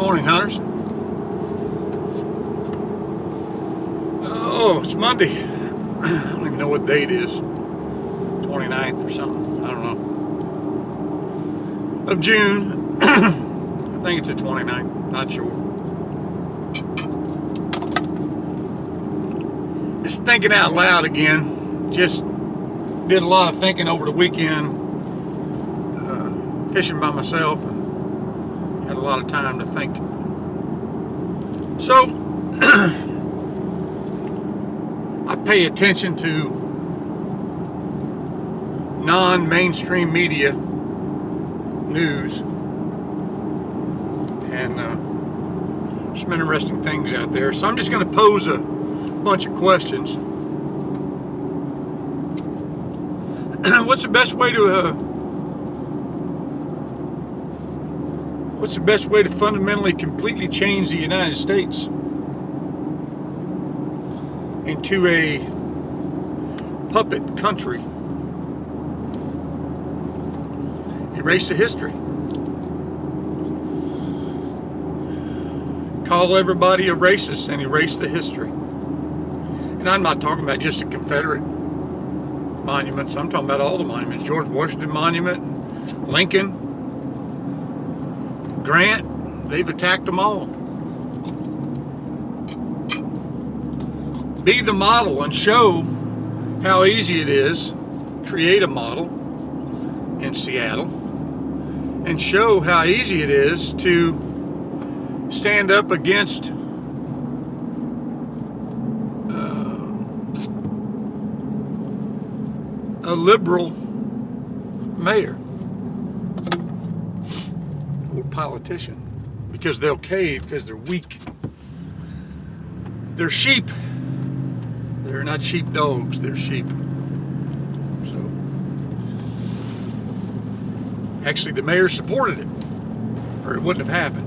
Morning, hunters. Oh, it's Monday. I don't even know what day it is. 29th or something. I don't know. Of June. I think it's the 29th. Not sure. Just thinking out loud again. Just did a lot of thinking over the weekend. Fishing by myself. And had a lot of time to think. So, I pay attention to non-mainstream media news, and some interesting things out there. So I'm just going to pose a bunch of questions. What's the best way to fundamentally, completely change the United States into a puppet country? Erase the history. Call everybody a racist and erase the history. And I'm not talking about just the Confederate monuments. I'm talking about all the monuments. George Washington Monument, Lincoln, Grant, they've attacked them all. Be the model and show how easy it is. Create a model in Seattle and show how easy it is to stand up against a liberal mayor or politician, because they'll cave because they're weak. They're sheep. They're not sheepdogs, they're sheep. So, actually, the mayor supported it, or it wouldn't have happened.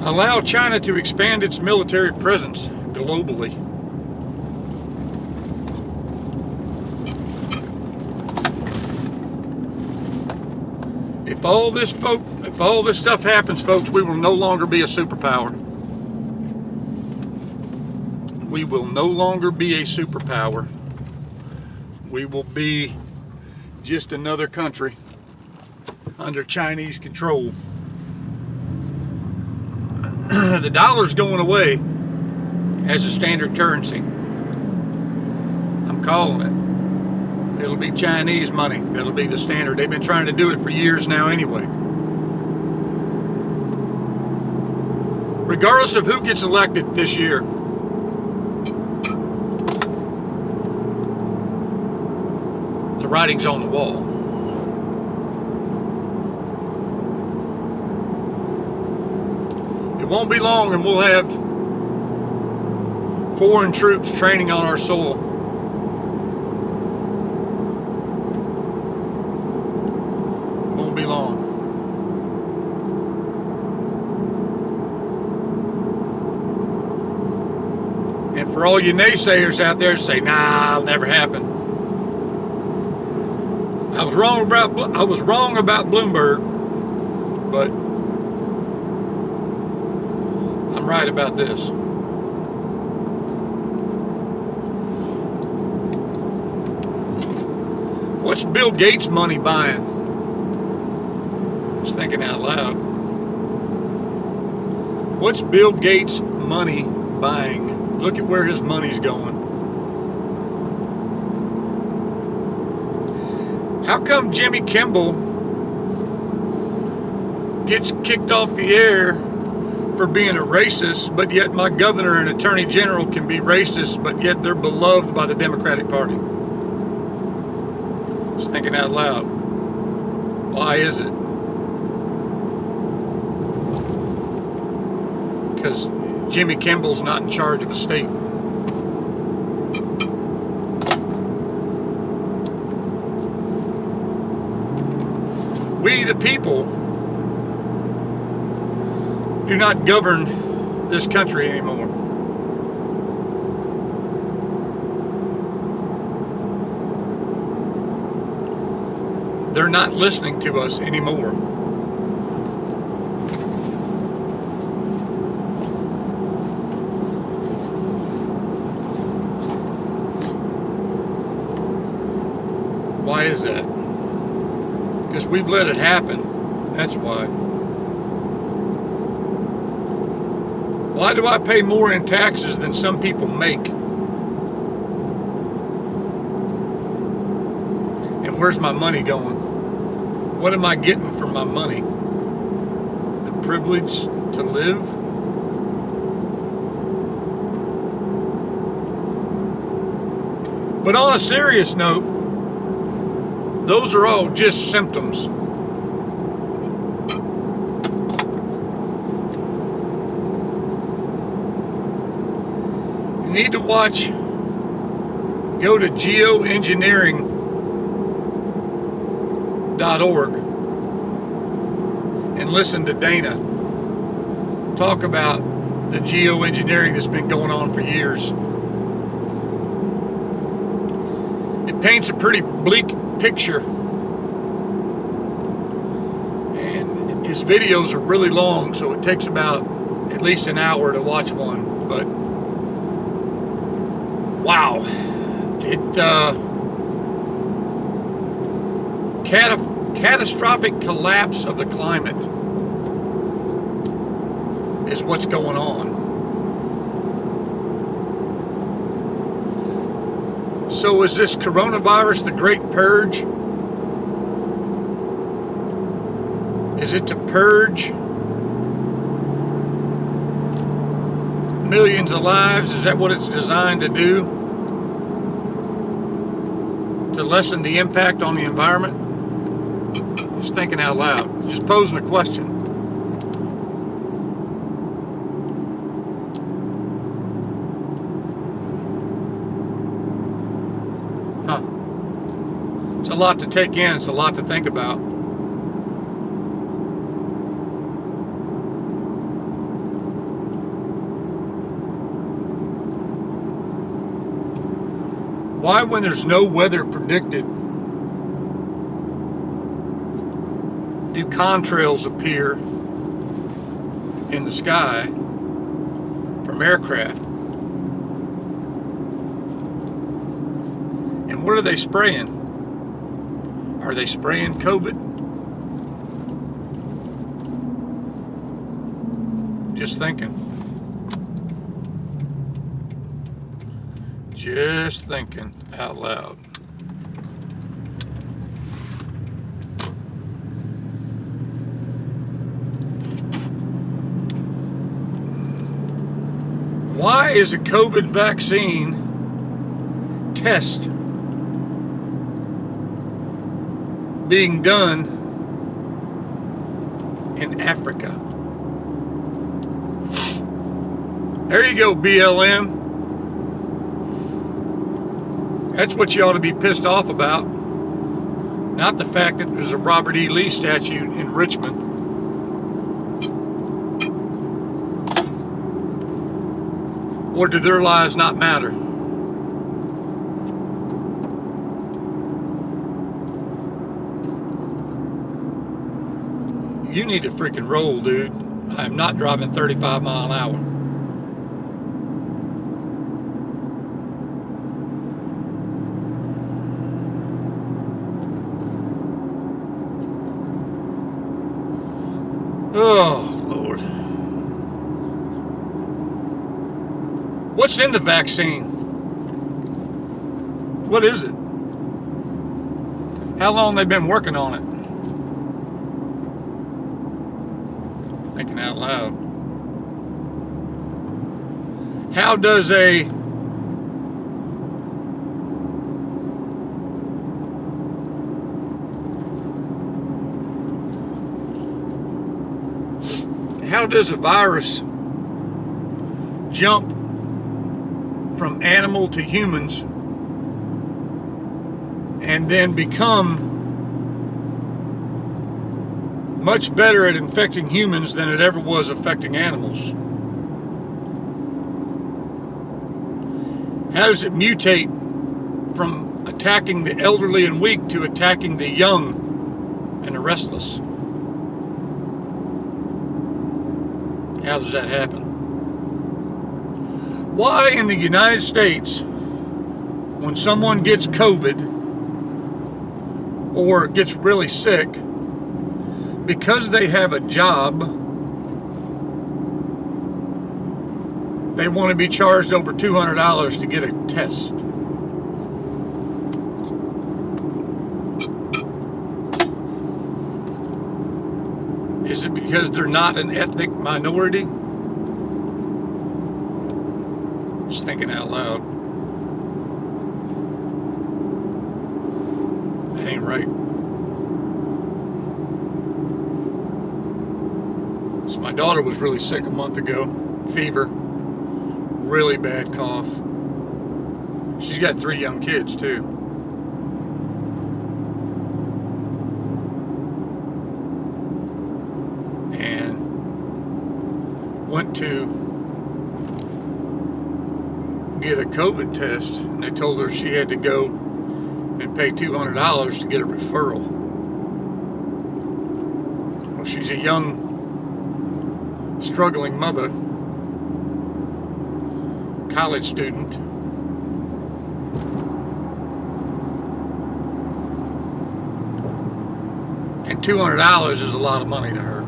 Allow China to expand its military presence globally. If all this stuff happens, folks, we will no longer be a superpower. We will no longer be a superpower. We will be just another country under Chinese control. The dollar's going away as a standard currency. I'm calling it. It'll be Chinese money. That'll be the standard. They've been trying to do it for years now anyway. Regardless of who gets elected this year, the writing's on the wall. It won't be long and we'll have foreign troops training on our soil. It won't be long. And for all you naysayers out there say, nah, it'll never happen. I was wrong about Bloomberg, but I'm right about this. What's Bill Gates' money buying? Just thinking out loud. What's Bill Gates' money buying? Look at where his money's going. How come Jimmy Kimmel gets kicked off the air for being a racist, but yet my governor and attorney general can be racist, but yet they're beloved by the Democratic Party? Just thinking out loud. Why is it? Because Jimmy Kimball's not in charge of the state. We, the people, do not govern this country anymore. they're not listening to us anymore. Why is that? Because we've let it happen. That's why. Why do I pay more in taxes than some people make? And where's my money going? What am I getting for my money? The privilege to live? But on a serious note, those are all just symptoms. You need to watch, go to geoengineering.org and listen to Dana talk about the geoengineering that's been going on for years. It paints a pretty bleak picture, and his videos are really long, so it takes about at least an hour to watch one. But wow, catastrophic collapse of the climate is what's going on. So is this coronavirus the great purge? Is it to purge millions of lives? Is that what it's designed to do? To lessen the impact on the environment? Just thinking out loud. Just posing a question. It's a lot to take in. It's a lot to think about. Why, when there's no weather predicted, do contrails appear in the sky from aircraft? And what are they spraying? Are they spraying COVID? Just thinking. Just thinking out loud. Why is a COVID vaccine test being done in Africa? There you go, BLM. That's what you ought to be pissed off about. Not the fact that there's a Robert E. Lee statue in Richmond. Or do their lives not matter? You need to freaking roll, dude. I am not driving 35 miles an hour. Oh, Lord. What's in the vaccine? What is it? How long they've been working on it? Thinking out loud. How does a virus jump from animal to humans and then become much better at infecting humans than it ever was affecting animals? How does it mutate from attacking the elderly and weak to attacking the young and the restless. How does that happen? Why in the United States, when someone gets COVID or gets really sick, because they have a job, they want to be charged over $200 to get a test? Is it because they're not an ethnic minority? Just thinking out loud. That ain't right. So my daughter was really sick a month ago. Fever. Really bad cough. She's got 3 young kids too. And went to get a COVID test, and they told her she had to go and pay $200 to get a referral. Well, she's a young, struggling mother, college student, and $200 is a lot of money to her.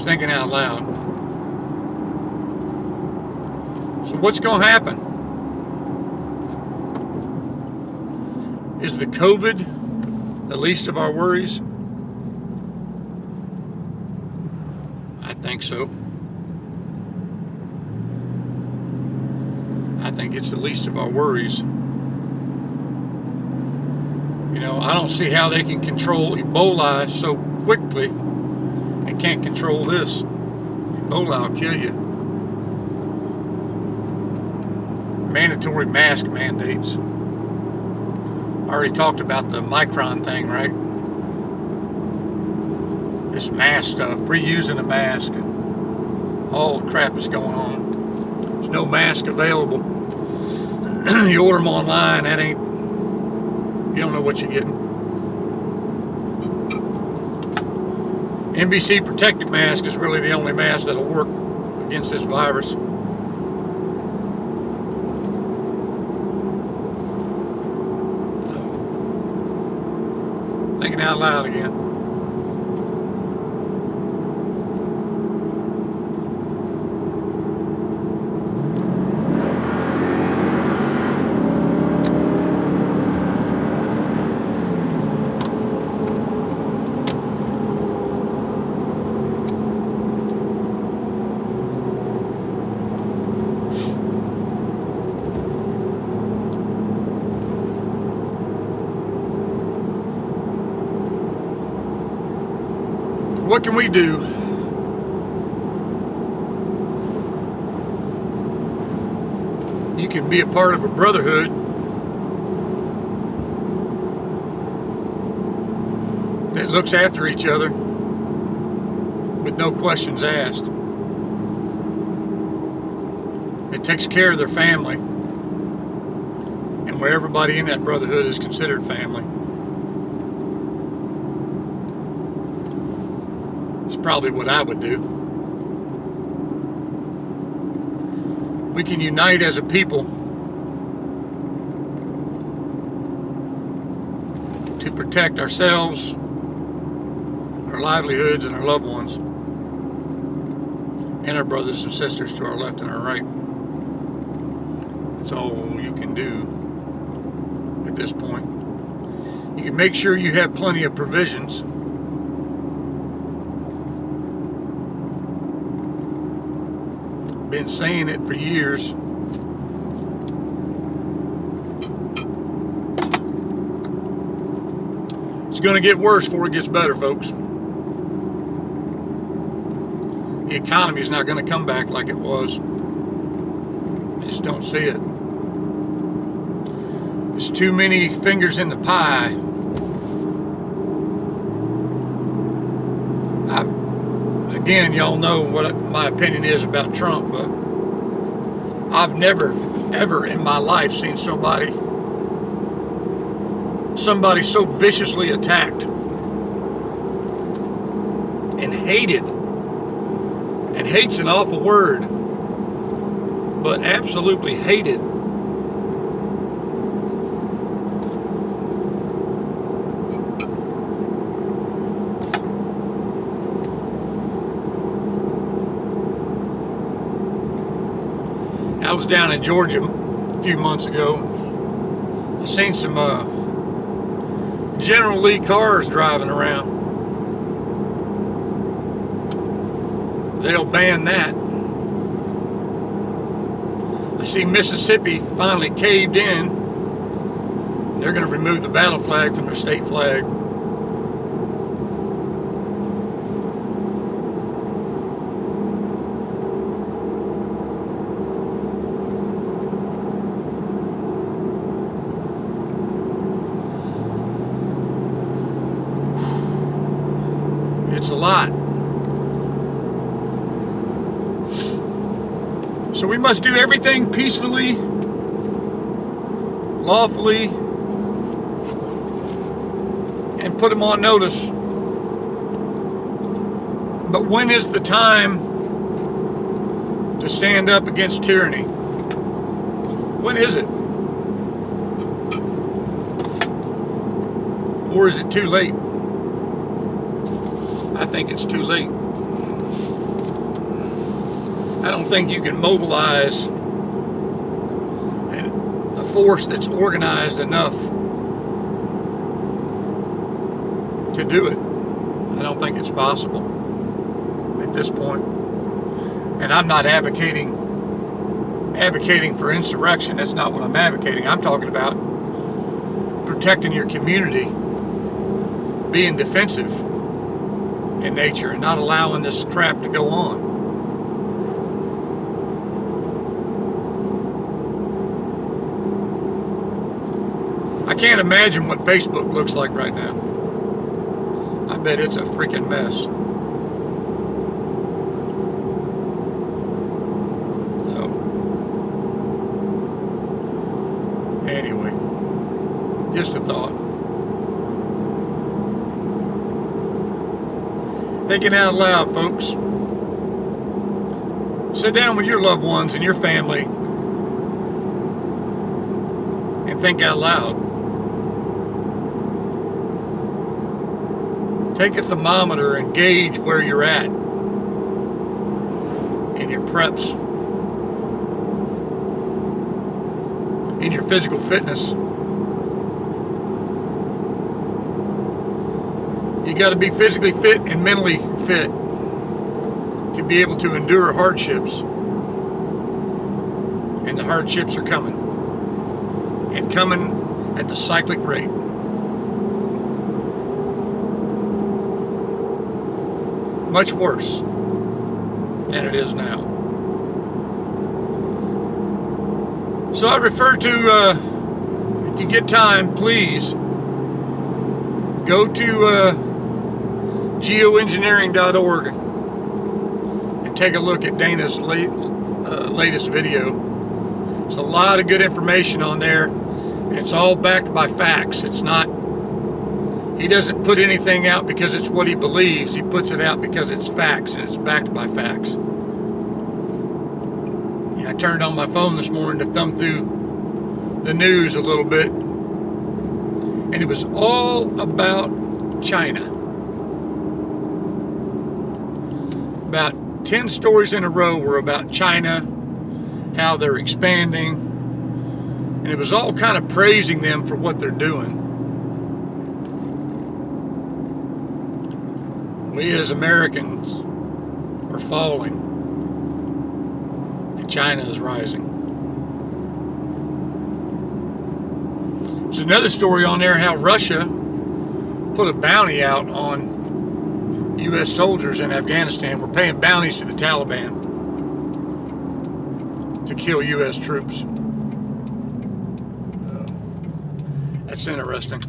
Thinking out loud. So what's going to happen? Is the COVID the least of our worries? I think so. I think it's the least of our worries. You know, I don't see how they can control Ebola so quickly and can't control this. Ebola will kill you. Mandatory mask mandates. I already talked about the Micron thing, right? This mask stuff, reusing a mask, and all the crap is going on. There's no mask available. You order them online, that ain't, you don't know what you're getting. NBC protective mask is really the only mask that'll work against this virus. Thinking out loud again. What can we do? You can be a part of a brotherhood that looks after each other with no questions asked. It takes care of their family, and where everybody in that brotherhood is considered family. Probably what I would do. We can unite as a people to protect ourselves, our livelihoods, and our loved ones, and our brothers and sisters to our left and our right. That's all you can do at this point. You can make sure you have plenty of provisions. Been saying it for years. It's going to get worse before it gets better, folks. The economy is not going to come back like it was. I just don't see it. There's too many fingers in the pie. again, y'all know what my opinion is about Trump, but I've never, ever in my life seen somebody so viciously attacked and hated. And hate's an awful word, but absolutely hated. I was down in Georgia a few months ago. I seen some General Lee cars driving around. They'll ban that. I see Mississippi finally caved in. They're going to remove the battle flag from their state flag. It's a lot. So we must do everything peacefully, lawfully, and put them on notice. But when is the time to stand up against tyranny? When is it? Or is it too late? I think it's too late. I don't think you can mobilize a force that's organized enough to do it. I don't think it's possible at this point. And I'm not advocating for insurrection. That's not what I'm advocating. I'm talking about protecting your community, being defensive in nature, and not allowing this crap to go on. I can't imagine what Facebook looks like right now. I bet it's a freaking mess. So, anyway, just a thought. Thinking out loud, folks. Sit down with your loved ones and your family and think out loud. Take a thermometer and gauge where you're at in your preps, in your physical fitness. You got to be physically fit and mentally fit to be able to endure hardships. And the hardships are coming. And coming at the cyclic rate. Much worse than it is now. So I refer to, if you get time, please go to geoengineering.org and take a look at Dana's latest video. There's a lot of good information on there, and it's all backed by facts. It's not, he doesn't put anything out because it's what he believes. He puts it out because it's facts, and it's backed by facts. I turned on my phone this morning to thumb through the news a little bit, and it was all about China. About 10 stories in a row were about China, how they're expanding, and it was all kind of praising them for what they're doing. We as Americans are falling, and China is rising. There's another story on there how Russia put a bounty out on U.S. soldiers in Afghanistan. We're paying bounties to the Taliban to kill U.S. troops. That's interesting.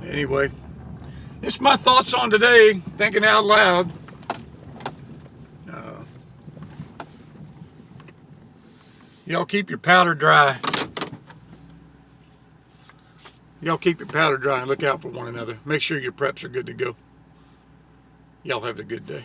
Anyway, It's my thoughts on today, thinking out loud. Y'all keep your powder dry. Y'all keep your powder dry and look out for one another. Make sure your preps are good to go. Y'all have a good day.